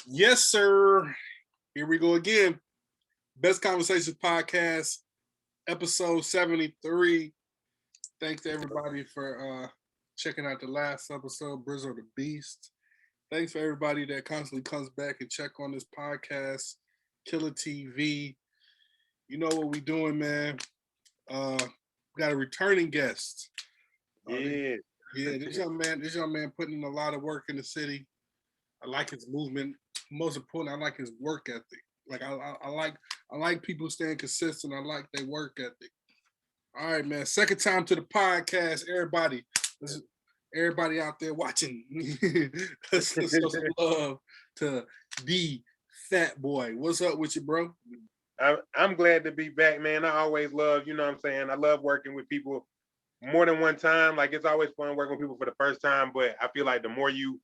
Yes, sir. Here we go again. Best Conversations Podcast, episode 73. Thanks to everybody for checking out the last episode, Brizzo the Beast. Thanks for everybody that constantly comes back and check on this podcast, Killa Tv. You know what we doing, man. We got a returning guest. Yeah. This young man putting in a lot of work in the city. I like his movement. Most important, I like his work ethic. Like I like people staying consistent. I like their work ethic. All right, man. Second time to the podcast. Everybody out there watching. Let's show some love to the Fatboy. What's up with you, bro? I'm glad to be back, man. I always love, you know what I'm saying? I love working with people more than one time. Like it's always fun working with people for the first time, but I feel like the more you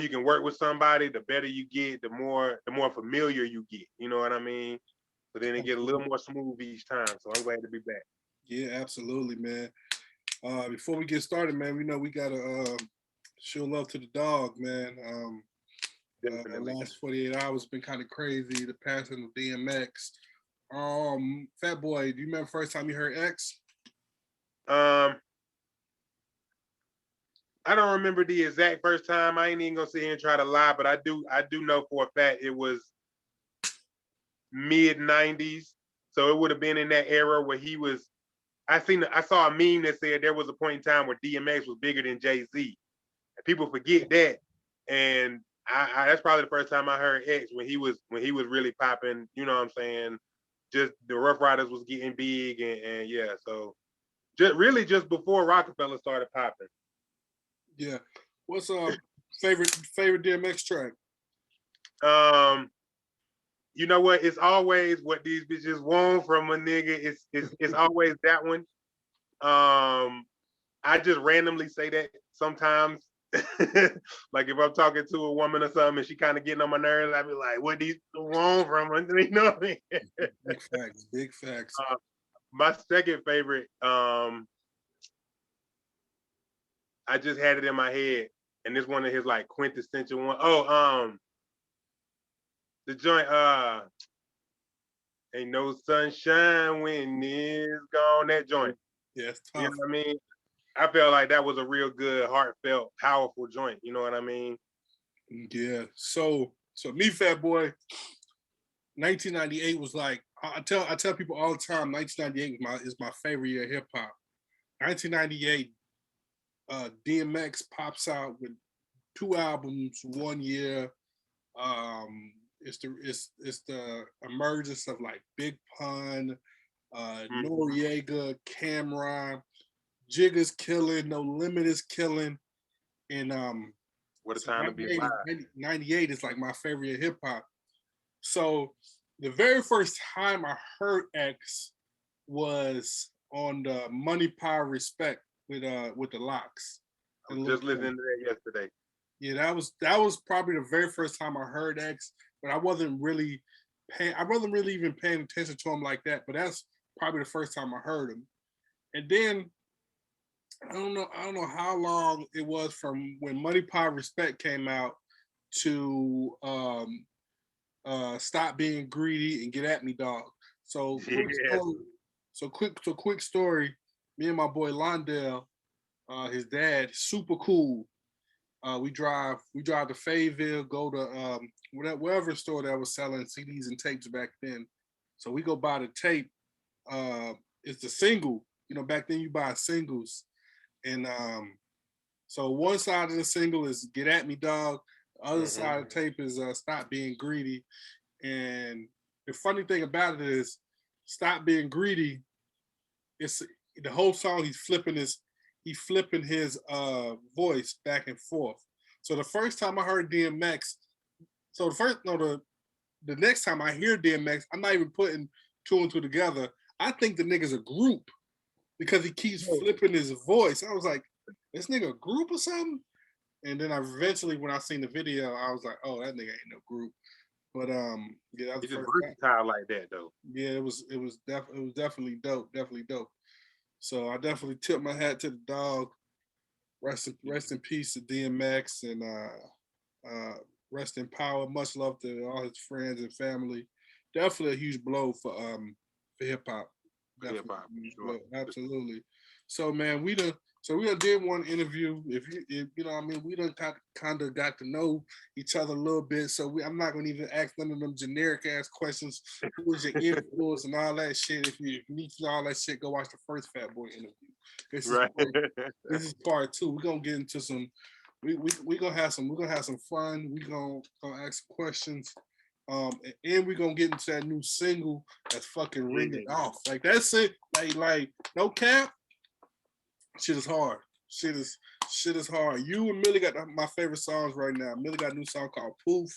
can work with somebody, the better you get, the more familiar you get. You know what I mean? So then it get a little more smooth each time. So I'm glad to be back. Yeah, absolutely, man. Before we get started, man, we know we gotta show love to the dog, man. The last 48 hours been kind of crazy. The passing of DMX. Fatboy, do you remember first time you heard X? I don't remember the exact first time. I ain't even gonna sit here and try to lie, but I do know for a fact it was mid 90s. So it would have been in that era where he was. I saw a meme that said there was a point in time where DMX was bigger than Jay-Z. And people forget that. And I that's probably the first time I heard X when he was really popping, you know what I'm saying? Just the Rough Riders was getting big and yeah, so just before Rockefeller started popping. Yeah. What's favorite DMX track? You know what? It's always what these bitches want from a nigga. It's always that one. I just randomly say that sometimes. Like if I'm talking to a woman or something and she kind of getting on my nerves, I be like, what these want from her? You know what I mean? Big facts. My second favorite, I just had it in my head, and this one of his like quintessential one. Oh, the joint, ain't no sunshine when it's gone. That joint. Yeah, it's tough. You know what I mean? I felt like that was a real good, heartfelt, powerful joint. You know what I mean? Yeah. So me, Fatboy, 1998 was like I tell people all the time. 1998 is my favorite year of hip hop. 1998, DMX pops out with 2 albums 1 year. It's the emergence of like Big Pun, Noriega, Cameron, Jigga's killing, No Limit is killing, and what a time to be alive. 98 is like my favorite hip hop. So the very first time I heard X was on the Money, Power, Respect with the Locks. I was just listening to that yesterday. Yeah, that was probably the very first time I heard X, but I wasn't really even paying attention to him like that. But that's probably the first time I heard him. And then I don't know how long it was from when Money, Power, Respect came out to Stop Being Greedy and Get At Me, Dog. So quick story. Me and my boy Londell, his dad, super cool. We drive to Fayetteville, go to wherever store that was selling CDs and tapes back then. So we go buy the tape. It's the single. You know, back then you buy singles. And so one side of the single is Get At Me, Dog. The other side of the tape is Stop Being Greedy. And the funny thing about it is Stop Being Greedy, it's the whole song he's flipping his voice back and forth. So the first time I heard DMX, the next time I hear DMX, I'm not even putting two and two together. I think the nigga's a group because he keeps flipping his voice. I was like, this nigga a group or something? And then eventually when I seen the video, I was like, oh, that nigga ain't no group. But yeah, that was just versatile like that though. Yeah, it was definitely dope, So I definitely tip my hat to the dog. Rest in peace to DMX, and rest in power. Much love to all his friends and family. Definitely a huge blow for hip hop. Hip hop, sure. Absolutely. So man, we done did one interview. If you know what I mean, we done kind of got to know each other a little bit. So I'm not gonna even ask none of them generic ass questions. Who was your influence and all that shit? If you need to know all that shit, go watch the first Fatboy interview. This is part 2. We're gonna get into some. We gonna have some. We're gonna have some fun. We gonna ask questions. And we're gonna get into that new single that's fucking ringing off. Like that's it. Like no cap. Shit is hard. Shit is hard. You and Millie got my favorite songs right now. Millie got a new song called Poof.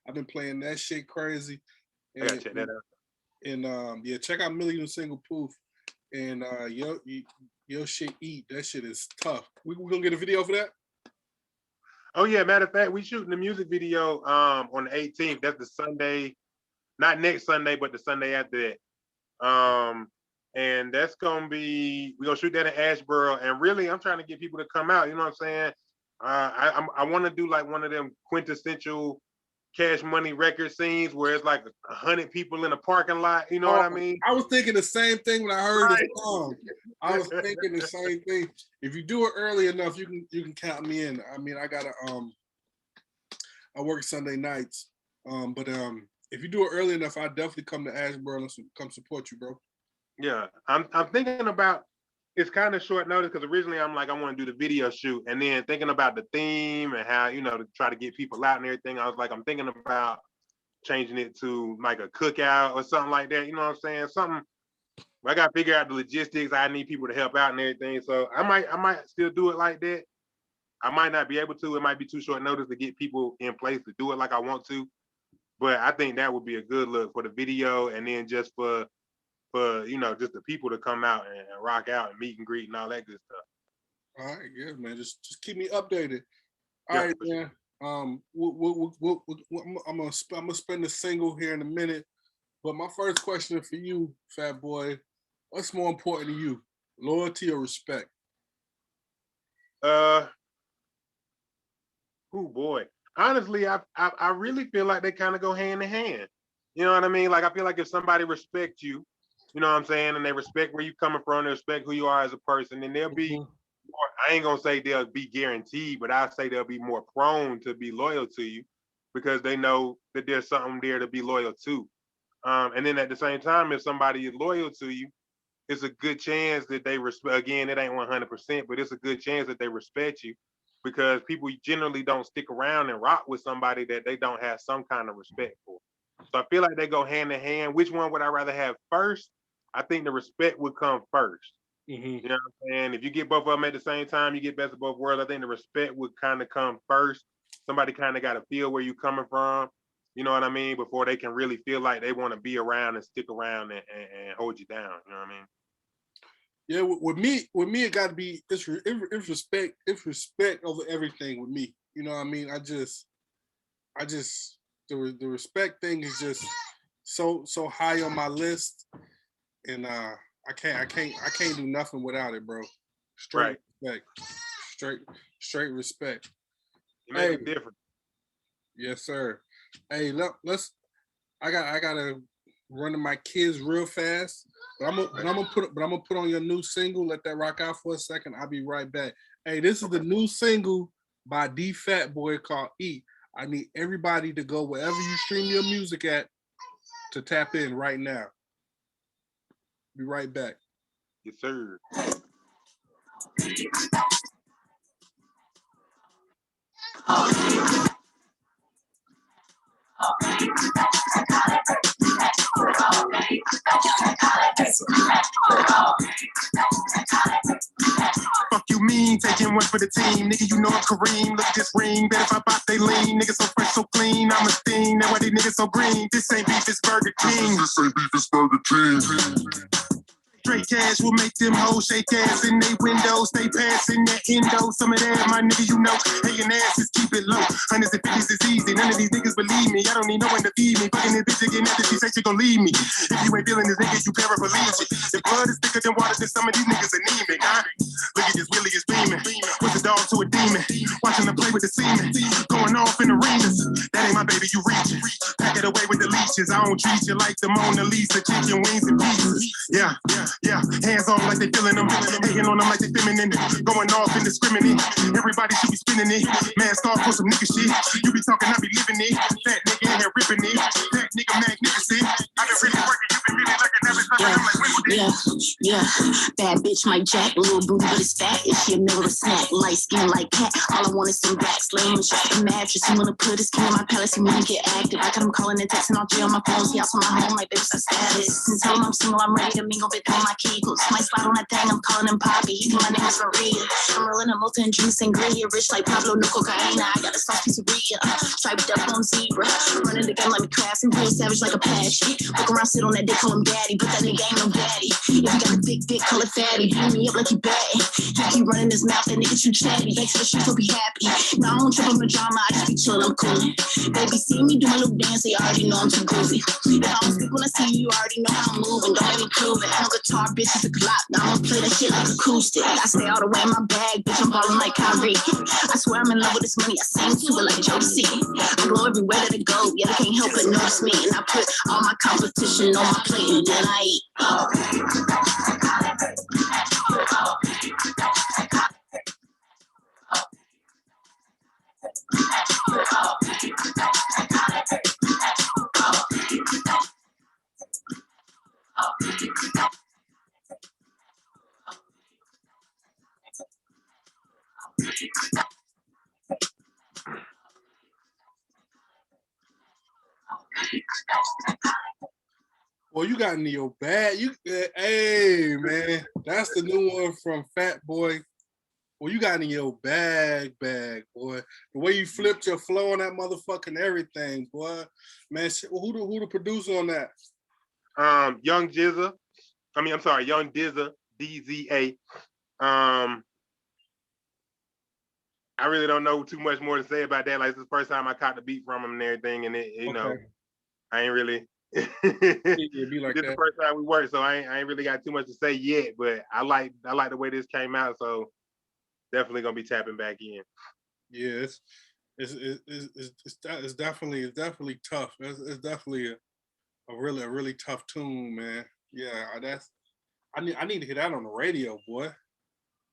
I've been playing that shit crazy. And, I gotta check that out. And yeah, check out Millie's new single Poof. And your shit eat. That shit is tough. We gonna get a video for that? Oh yeah, matter of fact, we shooting the music video on the 18th. That's the Sunday, not next Sunday, but the Sunday after that. And that's gonna be, we're gonna shoot that in Asheboro. And really, I'm trying to get people to come out. You know what I'm saying? I want to do like one of them quintessential Cash Money record scenes where it's like 100 people in a parking lot. You know what I mean? I was thinking the same thing when I heard the song. I was thinking the same thing. If you do it early enough, you can count me in. I mean, I work Sunday nights, but if you do it early enough, I definitely come to Asheboro and come support you, bro. Yeah, I'm thinking about. It's kind of short notice because originally I'm like, I want to do the video shoot, and then thinking about the theme and how, you know, to try to get people out and everything. I was like, I'm thinking about changing it to like a cookout or something like that. You know what I'm saying? Something. I got to figure out the logistics. I need people to help out and everything. So I might still do it like that. I might not be able to. It might be too short notice to get people in place to do it like I want to. But I think that would be a good look for the video, and then just for you know, just the people to come out and rock out and meet and greet and all that good stuff. All right, yeah, man. Just keep me updated. All right, man. I'm gonna spin the single here in a minute, but my first question for you, Fatboy, what's more important to you, loyalty or respect? Oh boy. Honestly, I really feel like they kind of go hand in hand. You know what I mean? Like I feel like if somebody respects you, you know what I'm saying, and they respect where you're coming from, they respect who you are as a person, then they'll be more, I ain't gonna say they'll be guaranteed, but I'll say they'll be more prone to be loyal to you because they know that there's something there to be loyal to. And then at the same time, if somebody is loyal to you, it's a good chance that they respect, again, it ain't 100%, but it's a good chance that they respect you because people generally don't stick around and rock with somebody that they don't have some kind of respect for. So I feel like they go hand in hand. Which one would I rather have first? I think the respect would come first. Mm-hmm. You know what I'm saying? If you get both of them at the same time, you get best of both worlds. I think the respect would kind of come first. Somebody kind of got to feel where you're coming from. You know what I mean? Before they can really feel like they want to be around and stick around and hold you down. You know what I mean? Yeah, with me, it got to be it's respect over everything with me. You know what I mean? I just the respect thing is just so high on my list. And I can't do nothing without it, bro. Straight respect. Straight respect. You make it different. Yes, sir. Hey, let's I gotta run to my kids real fast. But I'm gonna put on your new single. Let that rock out for a second. I'll be right back. Hey, this is the new single by D Fatboy called Eat. I need everybody to go wherever you stream your music at to tap in right now. Be right back. Yes, sir. Fuck you mean, taking one for the team. Nigga, you know I'm Kareem. Look at this ring, bet if I pop, they lean. Niggas so fresh, so clean, I'm a sting. Now why these niggas so green? This ain't beef, it's Burger King. This ain't beef, it's Burger King. Straight cash will make them hoes shake ass in they windows. Stay passing that endo. Some of that, my nigga, you know. Hating asses, keep it low. Hundreds and fifties is easy. None of these niggas believe me. I don't need no one to feed me. Fucking this bitch again after she say she gon' leave me. If you ain't feeling this nigga, you paraplegic. If blood is thicker than water, then some of these niggas anemic, huh? Look at this Willie is beaming. What's a dog to a demon? Watching them play with the semen. Going off in arenas. That my baby, you reach. Pack it away with the leeches. I don't treat you like the Mona Lisa, chicken wings and pieces. Yeah. Hands on like they feeling them. Hating on them like they feminine. Going off indiscriminate. Everybody should be spinning it. Man, start for some nigga shit. You be talking, I be living it. Fat nigga in here ripping it. Fat nigga magnificent. I been really working, you been really looking every time. I'm like, Yeah. Bad bitch, my jack, little booty, but it's fat. Is she a middle of snack? Light skin like cat. All I want is some racks. Laying on a mattress. You wanna put his skin in my palace? You wanna get active? I got him calling and texting all three on my phones. He also my home, like baby, that's status. And tell him I'm single, I'm ready to mingle, bit on my kegels. Might slide on that thing, I'm calling him Poppy. He think my name is Maria. I'm rolling a multi and drinking sangria. Rich like Pablo, no cocaine. I got a sauce pizzeria. Striped up on zebra. Running the game like me craft and real savage like Apache. Look around, sit on that dick, call him daddy. But that nigga ain't no daddy. If you got a big dick, call it fatty. Beat me up like you batty. He keep running his mouth, that nigga too chatty. Back to the streets, he'll be happy. Now I don't trip on the drama, I just be chillin', I'm cool. Baby, see me do my little dance, they already know I'm too groovy. If I don't speak when I see you, you already know how I'm moving. Don't let me prove it. On guitar, bitch, it's a clock. Now I'ma play that shit like acoustic. I stay all the way in my bag, bitch, I'm ballin' like Kyrie. I swear I'm in love with this money, I sing to it like Josie. I glow everywhere that I go, yeah, they can't help but notice me. And I put all my competition on my plate and then I eat. Well, you got in your bag. Hey man, that's the new one from Fatboy. Well, you got in your bag, boy. The way you flipped your flow on that motherfucking everything, boy. Man, who the producer on that? Young Jizza. Young Dizza, DZA. I really don't know too much more to say about that. Like, it's the first time I caught the beat from him and everything, and you know, I ain't really. It'd be like this the first time we worked, so I ain't really got too much to say yet. But I like the way this came out, so definitely gonna be tapping back in. Yeah, it's definitely tough. It's definitely a really tough tune, man. Yeah, I need to hear that on the radio, boy.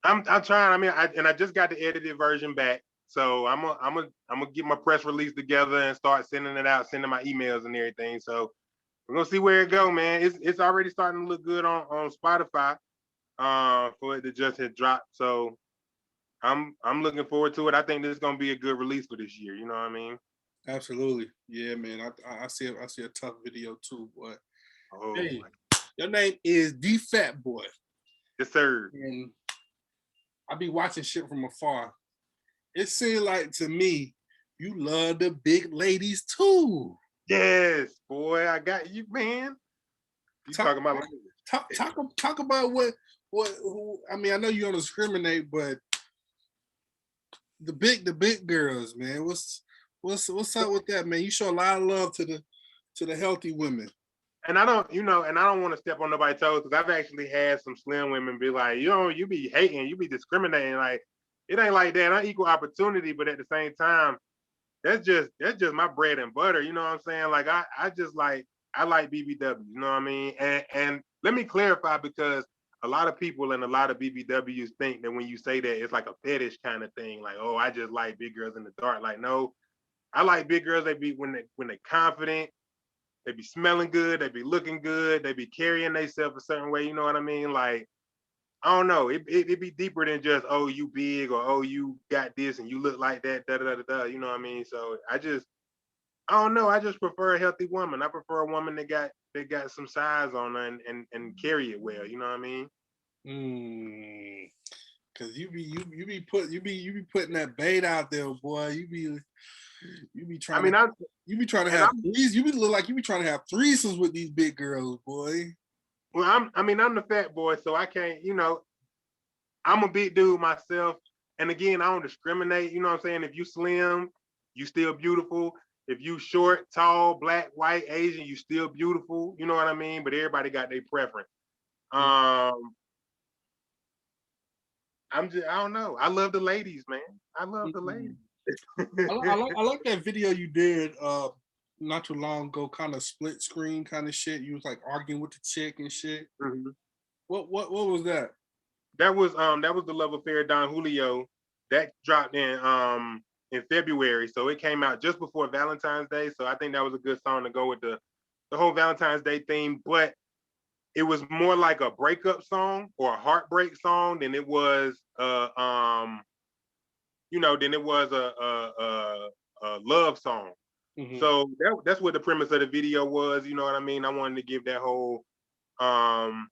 I'm trying. I mean, I just got the edited version back, so I'm gonna get my press release together and start sending it out, sending my emails and everything. So we're gonna see where it go, man. It's already starting to look good on Spotify, for it to just hit drop. So I'm looking forward to it. I think this is gonna be a good release for this year. You know what I mean? Absolutely, yeah, man. I see a tough video too, boy. Oh, hey, your name is the Fatboy. Yes, sir. And I be watching shit from afar. It seems like to me, you love the big ladies too. Yes, boy, I got you, man. You talking about talk about who? I mean, I know you don't discriminate, but the big girls, man. What's up with that, man? You show a lot of love to the healthy women. And I don't want to step on nobody's toes, because I've actually had some slim women be like, you be hating, you be discriminating. Like, it ain't like that. I'm equal opportunity, but at the same time, that's just my bread and butter. You know what I'm saying? Like, I like BBW. You know what I mean? And let me clarify, because a lot of people and a lot of BBWs think that when you say that, it's like a fetish kind of thing. Like, oh, I just like big girls in the dark. Like, no, I like big girls. They be when they confident. They be smelling good, they be looking good, they be carrying themselves a certain way, you know what I mean? Like, I don't know, it be deeper than just, oh, you big, or oh, you got this and you look like that, you know what I mean? So I don't know, I just prefer a healthy woman. I prefer a woman that got some size on her and carry it well, you know what I mean? Cause you be putting that bait out there, boy. You be trying. You be trying to have threes. You be look like you be trying to have threesomes with these big girls, boy. Well, I'm the fat boy, so I can't. I'm a big dude myself, and again, I don't discriminate. You know what I'm saying? If you slim, you still beautiful. If you short, tall, black, white, Asian, you still beautiful. You know what I mean? But everybody got their preference. I don't know. I love the ladies, man. I love the ladies. I like that video you did not too long ago, kind of split screen kind of shit. You was like arguing with the chick and shit. Mhm. What was that? That was the Love Affair Don Julio. That dropped in February, so it came out just before Valentine's Day. So I think that was a good song to go with the whole Valentine's Day theme. But it was more like a breakup song or a heartbreak song than it was than it was a love song. Mm-hmm. So that's what the premise of the video was. You know what I mean? I wanted to give that whole kind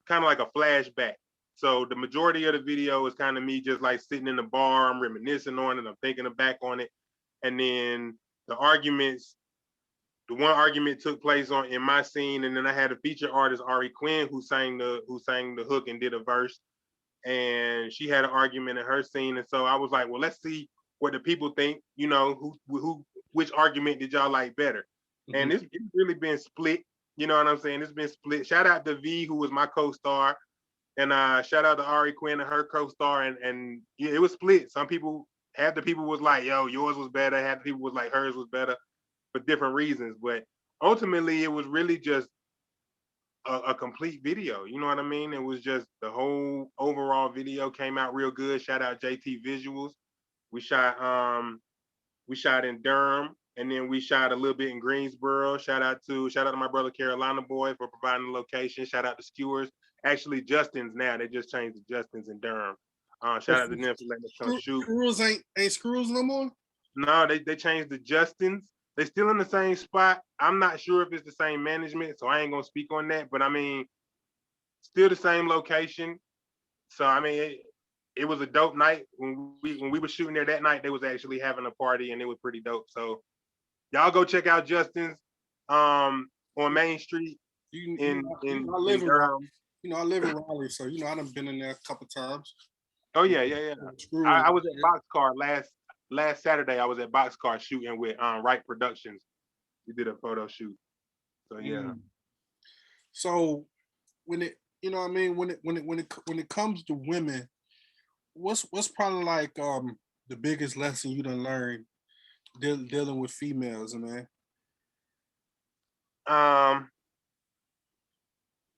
of like a flashback. So the majority of the video is kind of me just like sitting in the bar, I'm reminiscing on it, I'm thinking back on it, and then the one argument took place in my scene, and then I had a feature artist Ari Quinn who sang the hook and did a verse, and she had an argument in her scene, and so I was like, well, let's see what the people think. Which argument did y'all like better? Mm-hmm. And it's really been split. You know what I'm saying? It's been split. Shout out to V, who was my co-star, and shout out to Ari Quinn and her co-star, and yeah, it was split. Half the people was like, yo, yours was better. Half the people was like, hers was better, for different reasons. But ultimately, it was really just a complete video. You know what I mean? It was just the whole overall video came out real good. Shout out JT Visuals. We shot in Durham, and then we shot a little bit in Greensboro. Shout out to my brother Carolina Boy for providing the location. Shout out to Skewers. Actually, Justin's now. They just changed to Justin's in Durham. Shout out to them for letting us come shoot. Screws ain't Screws no more? No, they changed to Justin's. They still in the same spot. I'm not sure if it's the same management, so I ain't gonna speak on that. But I mean, still the same location. So I mean, it was a dope night when we were shooting there that night. They was actually having a party, and it was pretty dope. So y'all go check out Justin's on Main Street in Durham. I live in Raleigh, so I done been in there a couple times. Oh yeah. I was at Boxcar last Saturday. I was at Boxcar shooting with Right Productions. We did a photo shoot. So yeah. So when it when it comes to women, what's probably like the biggest lesson you done learned dealing with females, man?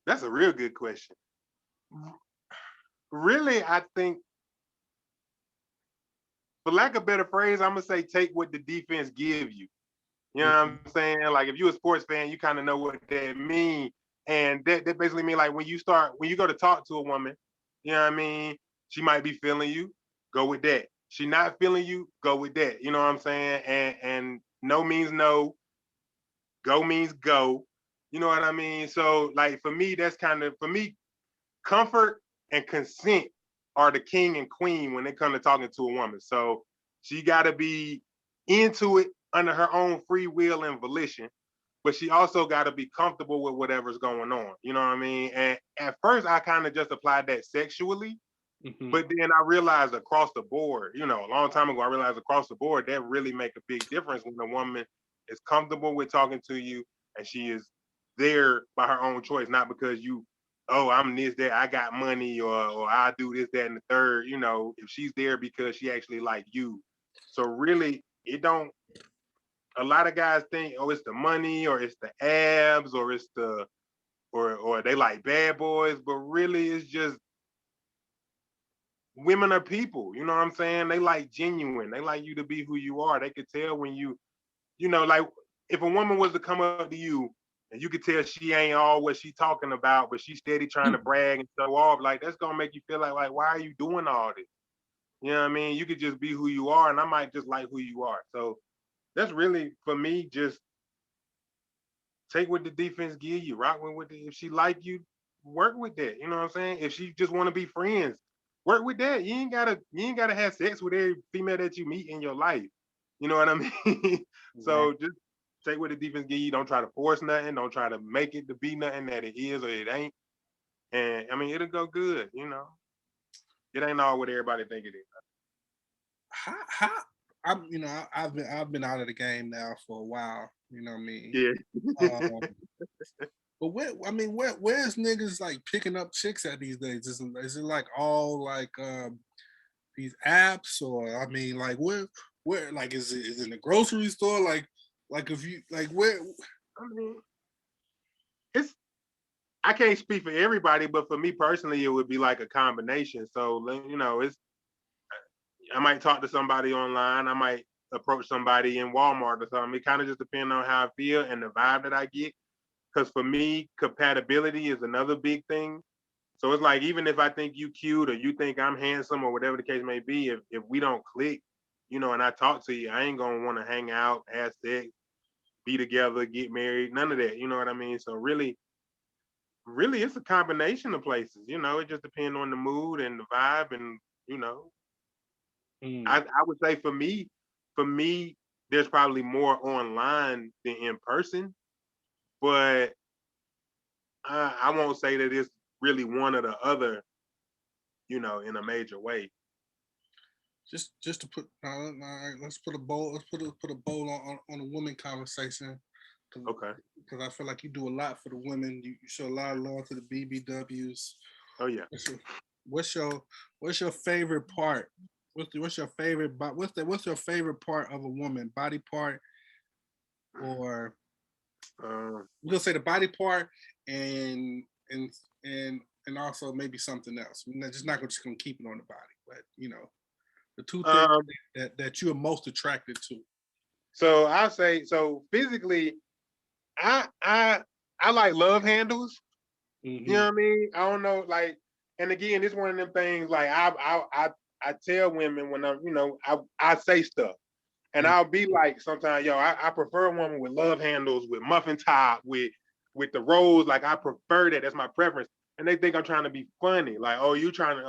That's a real good question. Really, I think, for lack of a better phrase, I'm gonna say take what the defense give you. You know what I'm saying? Like if you're a sports fan, you kind of know what that means. And that basically means like when you go to talk to a woman, you know what I mean? She might be feeling you, go with that. She not feeling you, go with that. You know what I'm saying? And no means no, go means go. You know what I mean? So like for me, comfort and consent are the king and queen when it comes to talking to a woman. So she got to be into it under her own free will and volition, but she also got to be comfortable with whatever's going on. You know what I mean? And at first, I kind of just applied that sexually, but then I realized across the board, a long time ago, I realized across the board that really make a big difference when a woman is comfortable with talking to you and she is there by her own choice, not because I'm this, that, I got money, or I do this, that, and the third. If she's there because she actually like you. So really, a lot of guys think, it's the money, or it's the abs, or it's or they like bad boys, but really it's just women are people. You know what I'm saying? They like genuine. They like you to be who you are. They could tell when like if a woman was to come up to you and you could tell she ain't all what she talking about, but she's steady trying to brag and show off, like that's gonna make you feel like why are you doing all this? You know what I mean? You could just be who you are, and I might just like who you are. So that's really, for me, just take what the defense give you, rock with it. If she like you, work with that. You know what I'm saying? If she just want to be friends, work with that. You ain't gotta have sex with every female that you meet in your life. You know what I mean? So just take what the defense give you. Don't try to force nothing. Don't try to make it to be nothing that it is or it ain't. And I mean, it'll go good. It ain't all what everybody think it is. How I've been out of the game now for a while. You know what I mean? Yeah. But where's niggas like picking up chicks at these days? Is it like all like these apps, or I mean, like where like is it in the grocery store? Like if you like where? I mean, it's I can't speak for everybody, but for me personally, it would be like a combination. So it's I might talk to somebody online. I might approach somebody in Walmart or something. It kind of just depends on how I feel and the vibe that I get. Because for me, compatibility is another big thing. So it's like, even if I think you cute or you think I'm handsome or whatever the case may be, if we don't click, and I talk to you, I ain't gonna want to hang out, have sex, be together, get married, none of that. You know what I mean? So really, it's a combination of places. It just depends on the mood and the vibe, and you know, I would say for me, there's probably more online than in person, but I won't say that it's really one or the other, in a major way. Just to put all right, let's put a bowl put a bowl on a woman conversation, Okay. because I feel like you do a lot for the women. You show a lot of love to the BBWs. Oh yeah. What's your favorite part? What's your favorite what's your favorite part of a woman? Body part, or we're gonna say the body part, and and and also maybe something else. We're just gonna keep it on the body, but the two things Um, that you are most attracted to. so I'll say, so physically, I like love handles. You know what I mean? I don't know, like, and again, it's one of them things. Like, I tell women when I say stuff, and I'll be like, sometimes, I prefer a woman with love handles, with muffin top, with the rolls. Like, I prefer that. That's my preference. And they think I'm trying to be funny. Like, oh, you trying,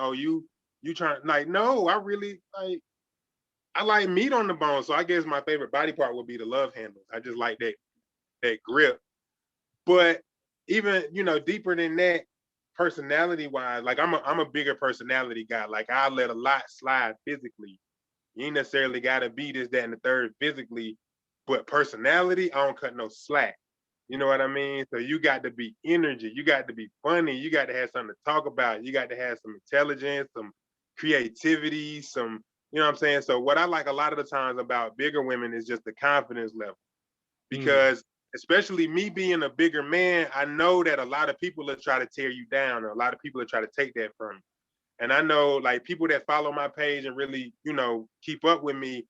like, no, I really like. I like meat on the bone, so I guess my favorite body part would be the love handles. I just like that grip. But even deeper than that, personality wise, like I'm a bigger personality guy. Like, I let a lot slide physically. You ain't necessarily got to be this, that, and the third physically, but personality, I don't cut no slack. You know what I mean? So you got to be energy. You got to be funny. You got to have something to talk about. You got to have some intelligence, some creativity, some, you know what I'm saying? So what I like a lot of the times about bigger women is just the confidence level. Because especially me being a bigger man, I know that a lot of people will try to tear you down, or a lot of people will try to take that from you. And I know, like, people that follow my page and really, keep up with me,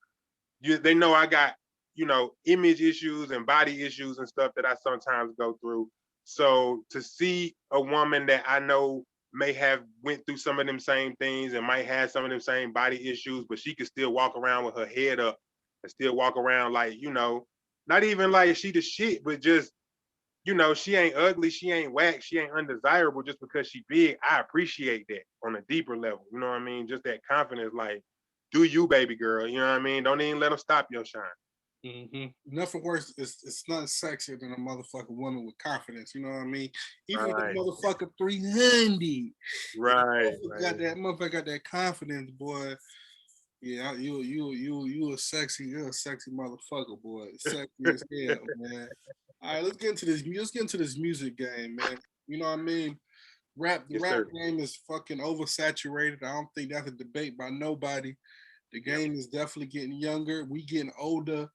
they know I got, image issues and body issues and stuff that I sometimes go through. So to see a woman that I know may have went through some of them same things and might have some of them same body issues, but she could still walk around with her head up and still walk around like, not even like she the shit, but just, she ain't ugly, she ain't whack, she ain't undesirable just because she big. I appreciate that on a deeper level. You know what I mean? Just that confidence, like, do you, baby girl? You know what I mean? Don't even let them stop your shine. Nothing worse. It's nothing sexier than a motherfucking woman with confidence. You know what I mean? Even with Right. the motherfucker 300. Right. Motherfucker got that confidence, boy. Yeah, you're a sexy motherfucker, boy. Sexy as hell, man. All right, let's get into this. Let's get into this music game, man. You know what I mean? The Yes, rap sir. game is fucking oversaturated. I don't think that's a debate by nobody. The game is definitely getting younger. We getting older.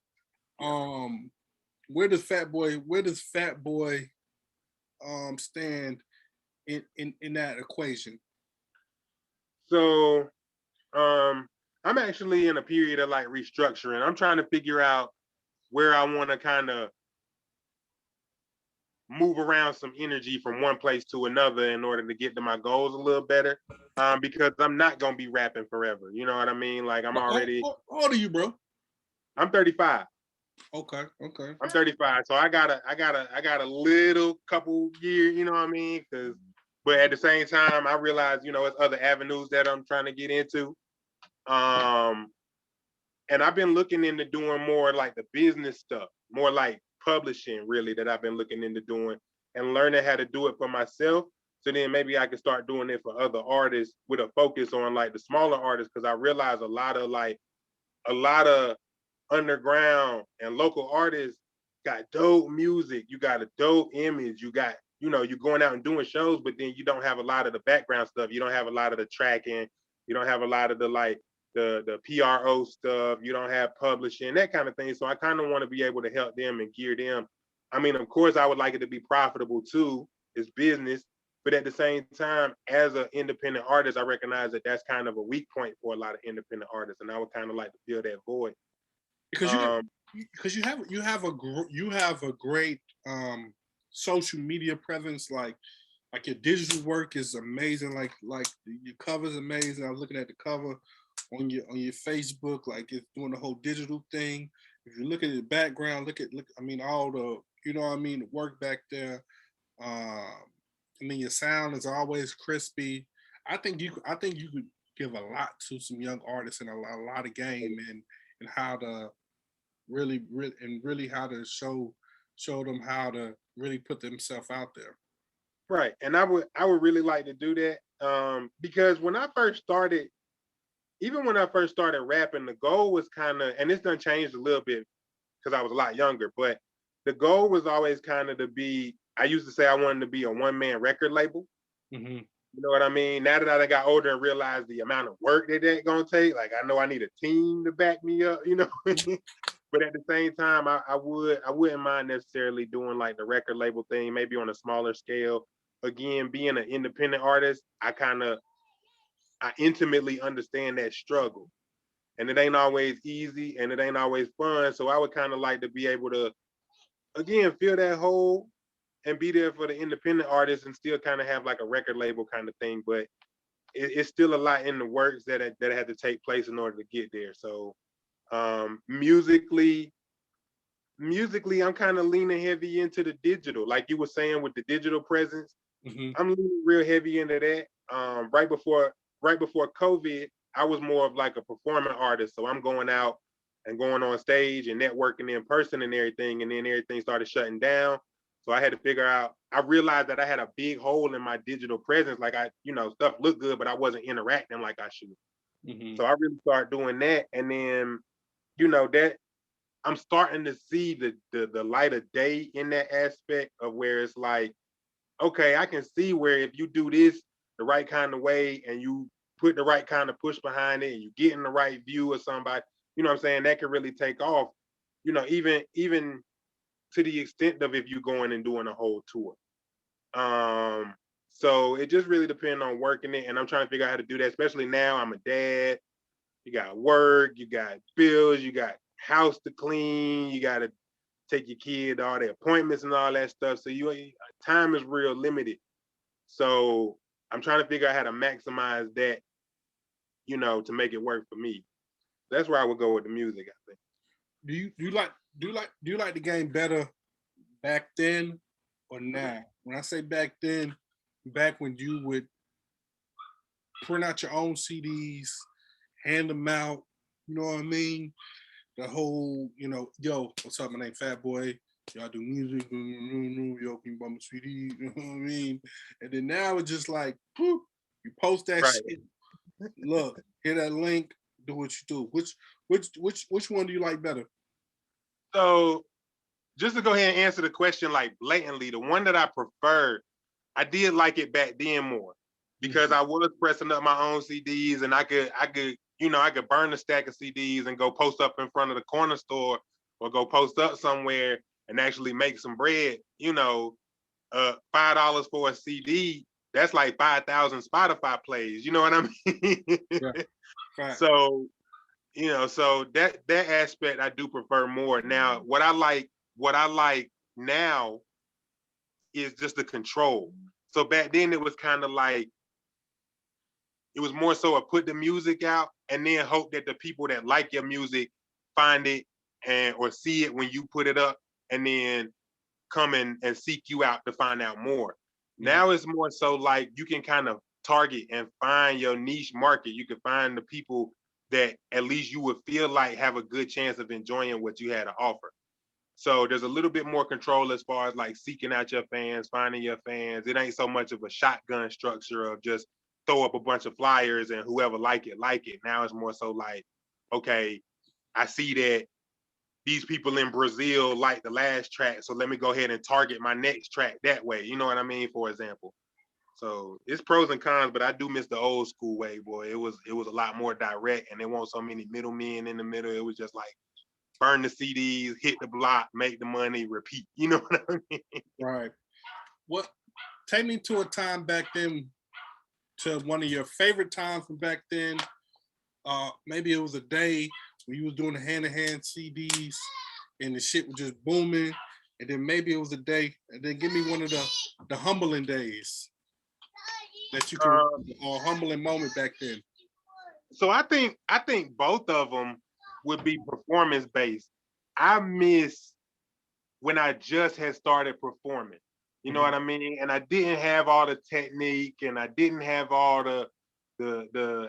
Where does Fatboy stand in that equation? So I'm actually in a period of like restructuring. I'm trying to figure out where I want to kind of move around some energy from one place to another in order to get to my goals a little better. Because I'm not gonna be rapping forever. You know what I mean? Like, How old are you, bro? I'm 35. Okay. I'm 35, so I got a little couple years. You know what I mean? But at the same time, I realize, it's other avenues that I'm trying to get into. Um, and I've been looking into doing more like the business stuff, more like publishing, really, that I've been looking into doing and learning how to do it for myself. So then maybe I can start doing it for other artists with a focus on like the smaller artists, because I realize a lot of underground and local artists got dope music. You got a dope image. You got, you're going out and doing shows, but then you don't have a lot of the background stuff. You don't have a lot of the tracking. You don't have a lot of the like the PRO stuff. You don't have publishing, that kind of thing. So I kind of want to be able to help them and gear them. I mean, of course, I would like it to be profitable too. It's business. But at the same time, as an independent artist, I recognize that that's kind of a weak point for a lot of independent artists, and I would kind of like to fill that void. Because you have a great social media presence. Like your digital work is amazing. Like your cover is amazing. I was looking at the cover on your Facebook. Like it's doing the whole digital thing. If you look at the background, look. I mean, all the the work back there. I mean, your sound is always crispy. I think you could give a lot to some young artists and a lot of game and how to really how to show them how to really put themselves out there. Right. And I would really like to do that. Because when I first started, even when I first started rapping, the goal was kind of, and it's done changed a little bit because I was a lot younger, but the goal was always kind of to be, I used to say I wanted to be a one-man record label. Mm-hmm. You know what I mean? Now that I got older and realized the amount of work that gonna take, like I know I need a team to back me up, you know. But at the same time, I wouldn't mind necessarily doing like the record label thing, maybe on a smaller scale. Again, being an independent artist, I intimately understand that struggle. And it ain't always easy and it ain't always fun. So I would kind of like to be able to, again, fill that hole and be there for the independent artists and still kind of have like a record label kind of thing. But it's still a lot in the works that had to take place in order to get there. So musically, I'm kind of leaning heavy into the digital, like you were saying with the digital presence. Mm-hmm. I'm leaning real heavy into that. Right before COVID, I was more of like a performing artist, so I'm going out and going on stage and networking in person and everything, and then everything started shutting down. So I had to figure out. I realized that I had a big hole in my digital presence. Like stuff looked good, but I wasn't interacting like I should. Mm-hmm. So I really started doing that, and then that I'm starting to see the light of day in that aspect of where it's like, okay, I can see where if you do this the right kind of way and you put the right kind of push behind it and you get in the right view of somebody, you know what I'm saying, that can really take off, even to the extent of if you're going and doing a whole tour. So it just really depends on working it, and I'm trying to figure out how to do that, especially now I'm a dad. You got work, you got bills, you got house to clean, you got to take your kid to all the appointments and all that stuff. So time is real limited. So I'm trying to figure out how to maximize that, to make it work for me. That's where I would go with the music, I think. Do you like the game better back then or now? When I say back then, back when you would print out your own CDs, hand them out, you know what I mean? The whole, yo, what's up? My name Fatboy. Y'all do music, yo, can you buy my CD? You know what I mean? And then now it's just like, whoop, you post that shit. Look, hit that link, do what you do. Which one do you like better? So, just to go ahead and answer the question like blatantly, the one that I preferred, I did like it back then more because I was pressing up my own CDs and I could burn a stack of CDs and go post up in front of the corner store or go post up somewhere and actually make some bread. $5 for a CD, that's like 5,000 Spotify plays. You know what I mean? Yeah. Right. So, so that aspect I do prefer more. Now, what I like now is just the control. So back then it was kind of like, it was more so a put the music out and then hope that the people that like your music find it or see it when you put it up and then come and seek you out to find out more. Mm-hmm. Now it's more so like you can kind of target and find your niche market. You can find the people that at least you would feel like have a good chance of enjoying what you had to offer. So there's a little bit more control as far as like seeking out your fans, finding your fans. It ain't so much of a shotgun structure of just throw up a bunch of flyers and whoever like it. Now it's more so like, okay, I see that these people in Brazil like the last track, so let me go ahead and target my next track that way. You know what I mean? For example. So it's pros and cons, but I do miss the old school way, boy. It was a lot more direct, and there weren't so many middlemen in the middle. It was just like burn the CDs, hit the block, make the money, repeat. You know what I mean? Right. What? Take me to a time back then, to one of your favorite times from back then. Maybe it was a day when you was doing the hand-to-hand CDs and the shit was just booming. And then maybe it was a day, and then give me one of the humbling days that you can or humbling moment back then. So I think both of them would be performance based. I miss when I just had started performing. You know what I mean? And I didn't have all the technique, and I didn't have all the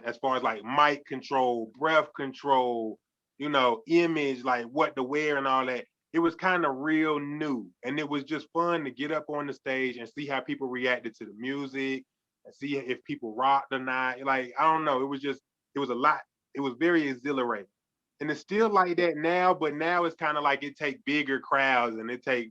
as far as like mic control, breath control, you know, image, like what to wear and all that. It was kind of real new, and it was just fun to get up on the stage and see how people reacted to the music and see if people rocked or not. Like, I don't know, it was a lot. It was very exhilarating. And it's still like that now, but now it's kind of like it take bigger crowds and it take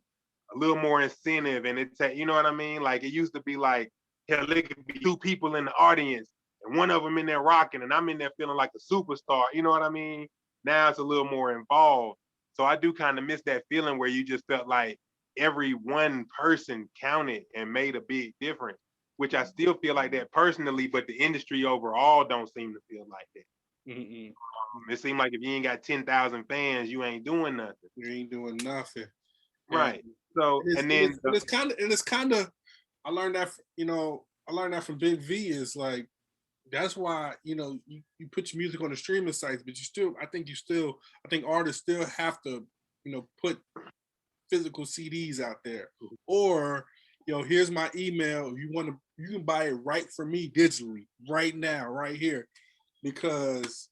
a little more incentive, and it take, you know what I mean? Like, it used to be like, hell, it could be two people in the audience and one of them in there rocking and I'm in there feeling like a superstar. You know what I mean? Now it's a little more involved. So I do kind of miss that feeling where you just felt like every one person counted and made a big difference, which I still feel like that personally, but the industry overall don't seem to feel like that. Mm-mm. It seemed like if you ain't got 10,000 fans, you ain't doing nothing. You ain't doing nothing. Right. So, and then it's kind of, I learned that, from Big V, is like, that's why, you put your music on the streaming sites, but I think artists still have to, put physical CDs out there. Or, here's my email. If you want to, you can buy it right from me digitally right now, right here. Because,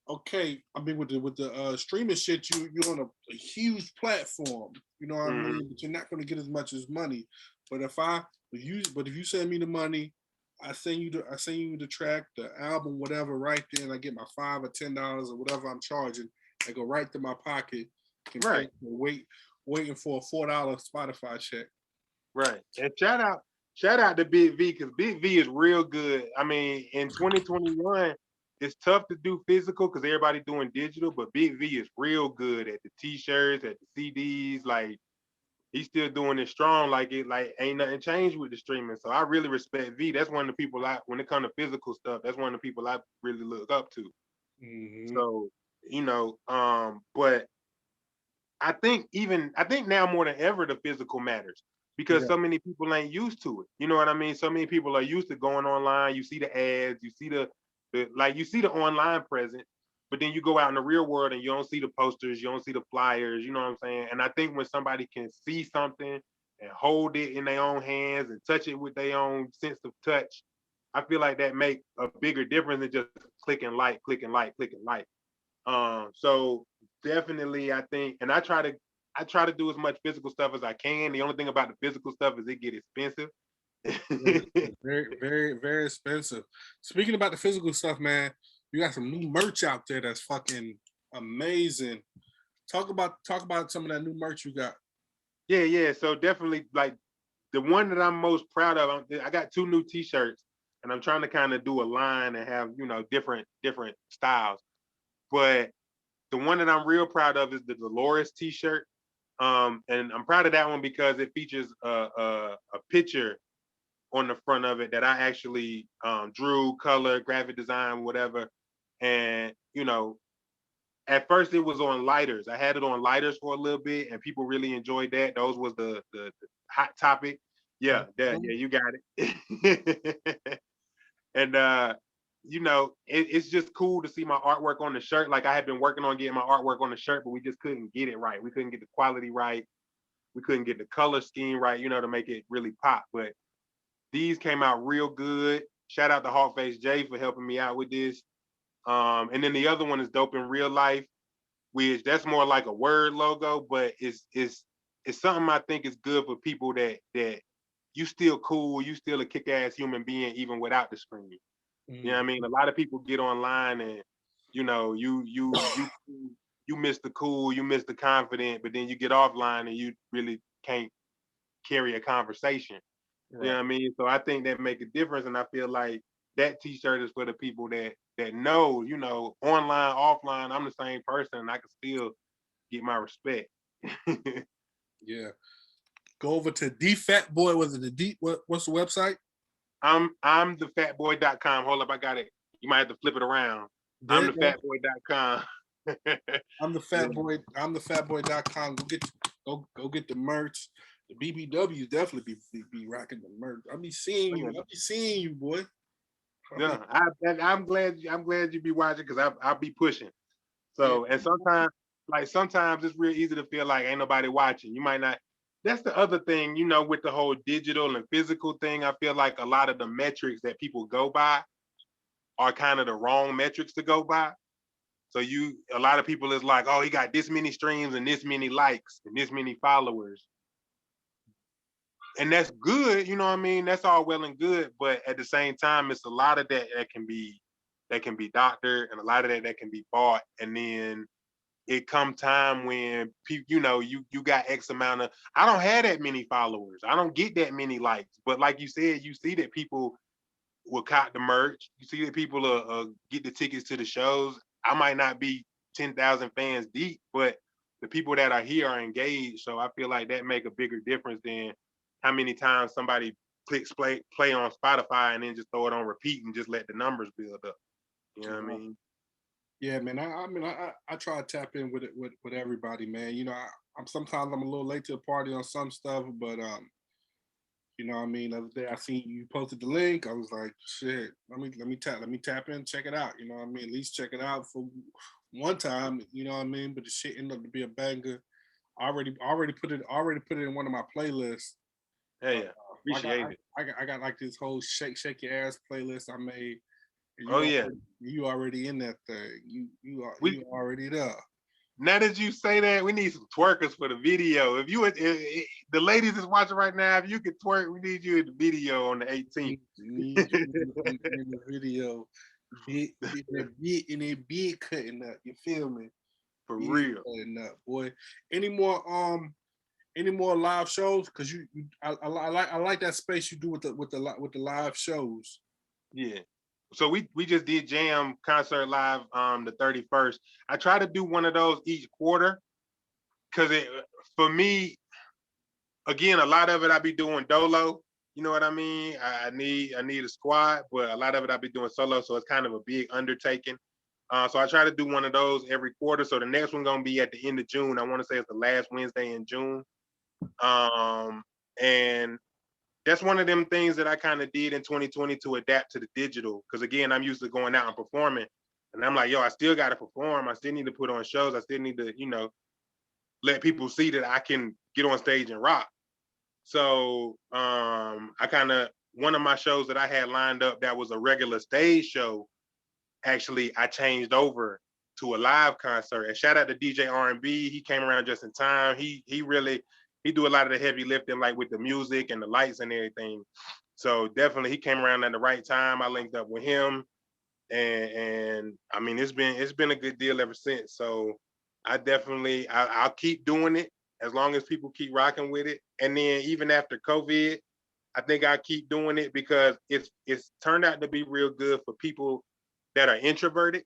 okay, I mean, with the streaming shit, you're on a huge platform, you know what I mean? But you're not going to get as much as money. But if you send me the money, I send you the track, the album, whatever, right there, and I get my $5 or $10 or whatever I'm charging. I go right to my pocket. Right. Waiting for a $4 Spotify check. Right. And shout out to Big V, because Big V is real good. I mean, in 2021, it's tough to do physical because everybody's doing digital, but Big V is real good at the t-shirts, at the CDs. Like, he's still doing it strong. Like, ain't nothing changed with the streaming. So I really respect V. That's one of the people when it comes to physical stuff, that's one of the people I really look up to. So, but I think now more than ever the physical matters, because so many people ain't used to it. You know what I mean? So many people are used to going online. You see the ads, you see you see the online presence, but then you go out in the real world and you don't see the posters, you don't see the flyers, you know what I'm saying? And I think when somebody can see something and hold it in their own hands and touch it with their own sense of touch, I feel like that make a bigger difference than just click and like. So definitely, I think, and I try to do as much physical stuff as I can. The only thing about the physical stuff is it get expensive. Very, very, very expensive. Speaking about the physical stuff, man, you got some new merch out there that's fucking amazing. Talk about some of that new merch you got. Yeah. So definitely, like, the one that I'm most proud of, I got 2 new t-shirts, and I'm trying to kind of do a line and have, different styles. But the one that I'm real proud of is the Dolores t-shirt. And I'm proud of that one because it features a picture on the front of it that I actually drew, color, graphic design, whatever. And, at first it was on lighters. I had it on lighters for a little bit, and people really enjoyed that. Those was the hot topic. Yeah, you got it. And it's just cool to see my artwork on the shirt. Like, I had been working on getting my artwork on the shirt, but we just couldn't get it right. We couldn't get the quality right. We couldn't get the color scheme right, to make it really pop. But these came out real good. Shout out to Hawkface Jay for helping me out with this. And then the other one is Dope in Real Life, which that's more like a word logo, but it's something I think is good for people that you still cool, you still a kick-ass human being even without the screen. You know what I mean? A lot of people get online and you miss the cool, you miss the confident, but then you get offline and you really can't carry a conversation. You know what I mean? So I think that make a difference, and I feel like that T-shirt is for the people that know, you know, online, offline, I'm the same person, and I can still get my respect. Yeah. Go over to the Fatboy. Was it the D? What's the website? I'm the fatboy.com. Hold up, I got it. You might have to flip it around. There I'm you the go. fatboy.com. I'm the Fatboy. I'm the Fatboy.com. Go get the merch. The BBWs definitely be rocking the merch. I be seeing you. I be seeing you, boy. Yeah, I'm glad you be watching because I'll be pushing. So, Yeah. and sometimes it's real easy to feel like ain't nobody watching. You might not. That's the other thing, you know, with the whole digital and physical thing. I feel like a lot of the metrics that people go by are kind of the wrong metrics to go by. So a lot of people is like, oh, he got this many streams and this many likes and this many followers. And that's good, you know what I mean? That's all well and good, but at the same time, it's a lot of that can be doctored, and a lot of that can be bought. And then it come time when people, you know, you got X amount of, I don't have that many followers. I don't get that many likes. But like you said, you see that people will cop the merch. You see that people get the tickets to the shows. I might not be 10,000 fans deep, but the people that are here are engaged. So I feel like that make a bigger difference than how many times somebody clicks play on Spotify and then just throw it on repeat and just let the numbers build up. You know what I mean? Yeah, man. I try to tap in with it with everybody, man. You know, I'm sometimes I'm a little late to the party on some stuff, but you know what I mean? The other day I seen you posted the link. I was like, shit, let me tap in, check it out. You know what I mean? At least check it out for one time, you know what I mean? But the shit ended up to be a banger. I already put it in one of my playlists. Hey, yeah, appreciate it. I got like this whole shake your ass playlist I made. Oh yeah. You already in that thing. You already there. Now that you say that, we need some twerkers for the video. If the ladies that's watching right now, if you could twerk, we need you in the video on the 18th. Need you in the video. In a big cutting up. You feel me? For Big real. cutting up, boy. Any more live shows? Cause I like that space you do with the live shows. Yeah. So we just did Jam concert live the 31st. I try to do one of those each quarter because for me, again, a lot of it I be doing dolo. You know what I mean? I need a squad, but a lot of it I be doing solo, so it's kind of a big undertaking. So I try to do one of those every quarter. So the next one gonna be at the end of June. I want to say it's the last Wednesday in June. And that's one of them things that I kind of did in 2020 to adapt to the digital. Because again, I'm used to going out and performing, and I'm like, yo, I still got to perform. I still need to put on shows. I still need to, you know, let people see that I can get on stage and rock. So I kind of, one of my shows that I had lined up that was a regular stage show, actually I changed over to a live concert. And shout out to DJ R&B. He came around just in time. He do a lot of the heavy lifting, like with the music and the lights and everything. So definitely he came around at the right time. I linked up with him, and I mean it's been a good deal ever since. So I'll keep doing it as long as people keep rocking with it. And then even after COVID, I think I'll keep doing it because it's turned out to be real good for people that are introverted,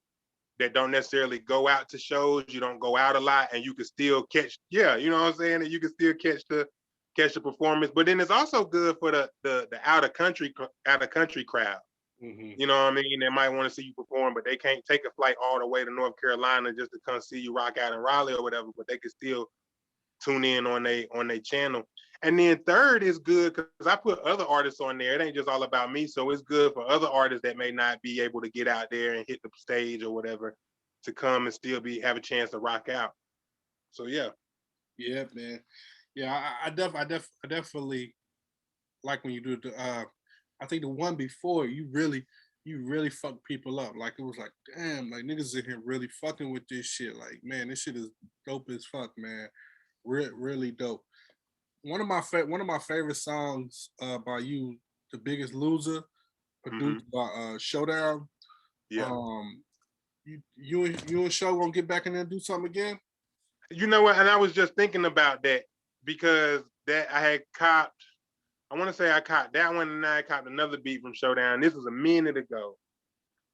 that don't necessarily go out to shows. You don't go out a lot, and you can still catch, yeah, you know what I'm saying? And you can still catch the performance. But then it's also good for the out of country crowd. Mm-hmm. You know what I mean? They might want to see you perform, but they can't take a flight all the way to North Carolina just to come see you rock out in Raleigh or whatever. But they can still tune in on their channel. And then third is good because I put other artists on there. It ain't just all about me. So it's good for other artists that may not be able to get out there and hit the stage or whatever to come and still have a chance to rock out. So yeah. Yeah, man. Yeah, I definitely like when you do the I think the one before you really fuck people up. Like it was like, damn, like niggas in here really fucking with this shit. Like, man, this shit is dope as fuck, man. Really dope. One of my favorite songs by you, "The Biggest Loser," produced by Showdown. Yeah. You and Show gonna get back in there and do something again? You know what? And I was just thinking about that because that I had copped I want to say I caught that one, and I caught another beat from Showdown. This was a minute ago,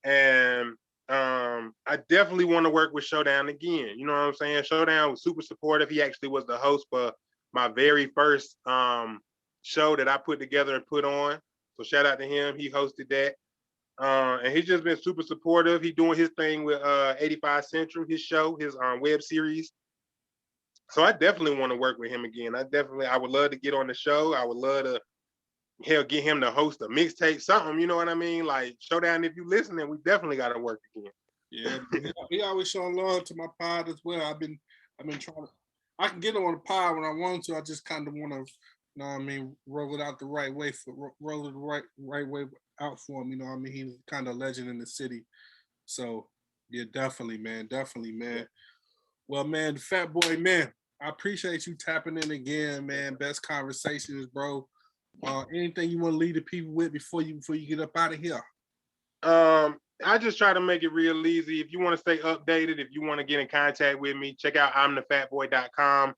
and I definitely want to work with Showdown again. You know what I'm saying? Showdown was super supportive. He actually was the host for my very first show that I put together and put on. So shout out to him. He hosted that. And he's just been super supportive. He's doing his thing with 85 Central, his show, his web series. So I definitely want to work with him again. I would love to get on the show. I would love to get him to host a mixtape, something, you know what I mean? Like Showdown, if you listening, we definitely got to work again. Yeah, he always showing love to my pod as well. I've been trying to. I can get on the pod when I want to. I just kind of want to, you know what I mean, roll it out the right way roll it the right way out for him. You know what I mean? He's kind of a legend in the city. So yeah, definitely, man. Well, man, Fatboy, man, I appreciate you tapping in again, man. Best conversations, bro. Anything you want to leave the people with before you get up out of here? I just try to make it real easy. If you want to stay updated, if you want to get in contact with me, check out imthefatboy.com.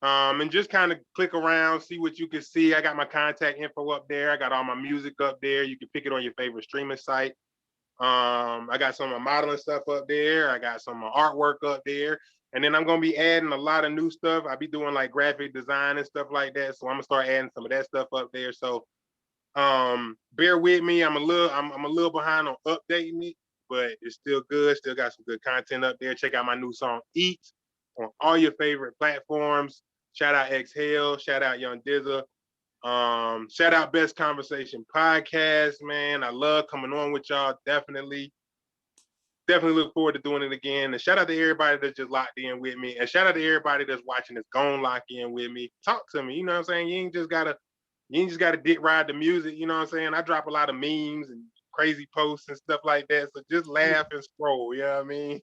And just kind of click around, see what you can see. I got my contact info up there. I got all my music up there. You can pick it on your favorite streaming site. I got some of my modeling stuff up there. I got some of my artwork up there. And then I'm going to be adding a lot of new stuff. I'll be doing like graphic design and stuff like that. So I'm going to start adding some of that stuff up there. So bear with me. I'm a little behind on updating it, but it's still good. Still got some good content up there. Check out my new song Eat on all your favorite platforms. Shout out Exhale, shout out Young Dizza, shout out Best Conversation Podcast, man. I love coming on with y'all. Definitely look forward to doing it again. And shout out to everybody that's just locked in with me. And shout out to everybody that's watching that's gonna lock in with me. Talk to me, you know what I'm saying? You ain't just gotta dick ride the music, you know what I'm saying? I drop a lot of memes and crazy posts and stuff like that. So just laugh and scroll, you know what I mean?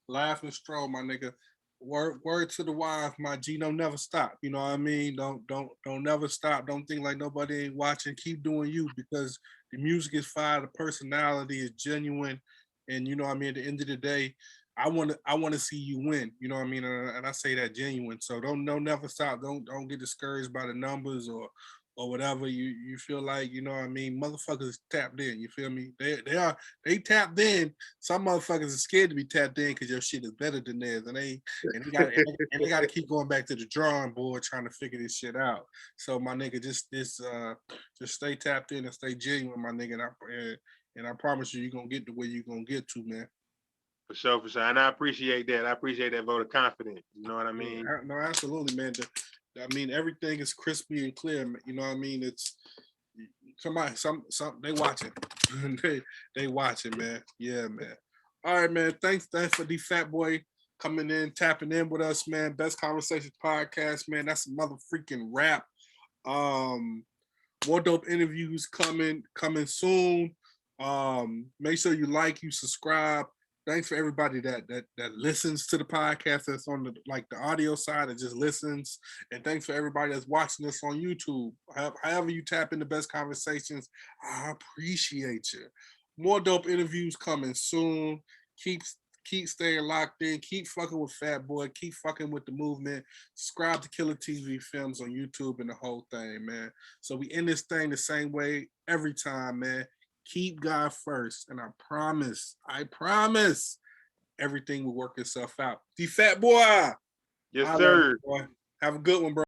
Laugh and stroll, my nigga. Word to the wife, my G. Don't never stop. You know what I mean? Don't never stop. Don't think like nobody ain't watching. Keep doing you, because the music is fire. The personality is genuine, and you know what I mean. At the end of the day, I want to see you win. You know what I mean? And I say that genuine. So don't never stop. Don't get discouraged by the numbers or whatever you feel like, you know what I mean. Motherfuckers tapped in. You feel me? They tapped in. Some motherfuckers are scared to be tapped in because your shit is better than theirs, and they got to keep going back to the drawing board trying to figure this shit out. So my nigga, just stay tapped in and stay genuine, my nigga. And I promise you're gonna get to where you're gonna get to, man. For sure. And I appreciate that. I appreciate that vote of confidence. You know what I mean? Yeah, no, absolutely, man. I mean, everything is crispy and clear. You know what I mean? It's somebody, some they watching. they watching, man. Yeah, man. All right, man. Thanks for the Fatboy coming in, tapping in with us, man. Best Conversation Podcast, man. That's a mother freaking wrap. More dope interviews coming soon. Make sure you subscribe. Thanks for everybody that listens to the podcast, that's on the audio side and just listens. And thanks for everybody that's watching us on YouTube. However you tap into Best Conversations, I appreciate you. More dope interviews coming soon. Keep staying locked in. Keep fucking with Fatboy. Keep fucking with the movement. Subscribe to Killa Tv Films on YouTube and the whole thing, man. So we end this thing the same way every time, man. Keep God first, and I promise, everything will work itself out. The Fatboy. Yes, sir. Boy. Have a good one, bro.